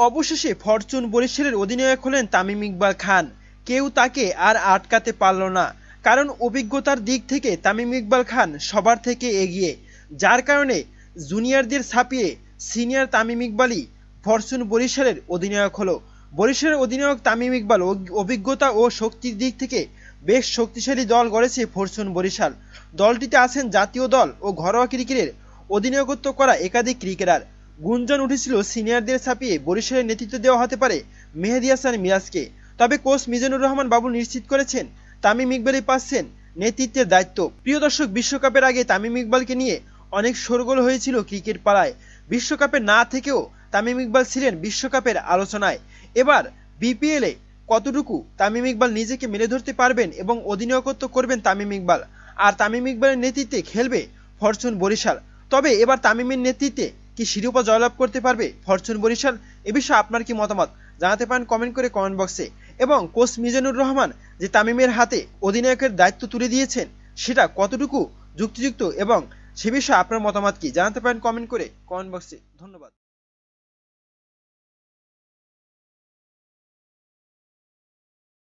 অবশেষে ফরচুন বরিশালের অধিনায়ক হলেন তামিম ইকবাল খান। কেউ তাকে আর আটকাতে পারল না, কারণ অভিজ্ঞতার দিক থেকে তামিম ইকবাল খান সবার থেকে এগিয়ে। যার কারণে জুনিয়রদের ছাপিয়ে সিনিয়র তামিম ইকবালই ফরচুন বরিশালের অধিনায়ক হলো। বরিশালের অধিনায়ক তামিম ইকবাল অভিজ্ঞতা ও শক্তির দিক থেকে বেশ শক্তিশালী দল গড়েছে ফরচুন বরিশাল। দলটিতে আছেন জাতীয় দল ও ঘরোয়া ক্রিকেটের অধিনায়কত্ব করা একাধিক ক্রিকেটার। গুঞ্জন উঠেছিল সিনিয়রদের ছাপিয়ে বরিশালের নেতৃত্ব দেওয়া হতে পারে মেহেদী হাসান মিরাজকে। তবে কোচ মিজানুর রহমান বাবু নিশ্চিত করেছেন তামিম ইকবালই পাচ্ছেন নেতৃত্বের দায়িত্ব। প্রিয় দর্শক, বিশ্বকাপের আগে তামিম ইকবালকে নিয়ে অনেক শোরগোল হয়েছিল ক্রিকেট পাড়ায়। বিশ্বকাপে না থেকেও তামিম ইকবাল ছিলেন বিশ্বকাপের আলোচনায়। এবার বিপিএলে কতটুকু তামিম ইকবাল নিজেকে মেলে ধরতে পারবেন এবং অধিনায়কত্ব করবেন তামিম ইকবাল, আর তামিম ইকবালের নেতৃত্বে খেলবে ফরচুন বরিশাল। তবে এবার তামিমের নেতৃত্বে কি শিরোপা জয়লাভ করতে পারবে ফরচুন বরিশাল? এ বিষয়ে আপনার কি মতামত জানাতে পারেন কমেন্ট করে কমেন্ট বক্সে। এবং কোচ মিজানুর রহমান যে তামিমের হাতে অধিনায়কের দায়িত্ব তুলে দিয়েছেন সেটা কতটুকু যুক্তিযুক্ত এবং সে বিষয়ে আপনার মতামত কি জানাতে পারেন কমেন্ট করে কমেন্ট বক্সে। ধন্যবাদ।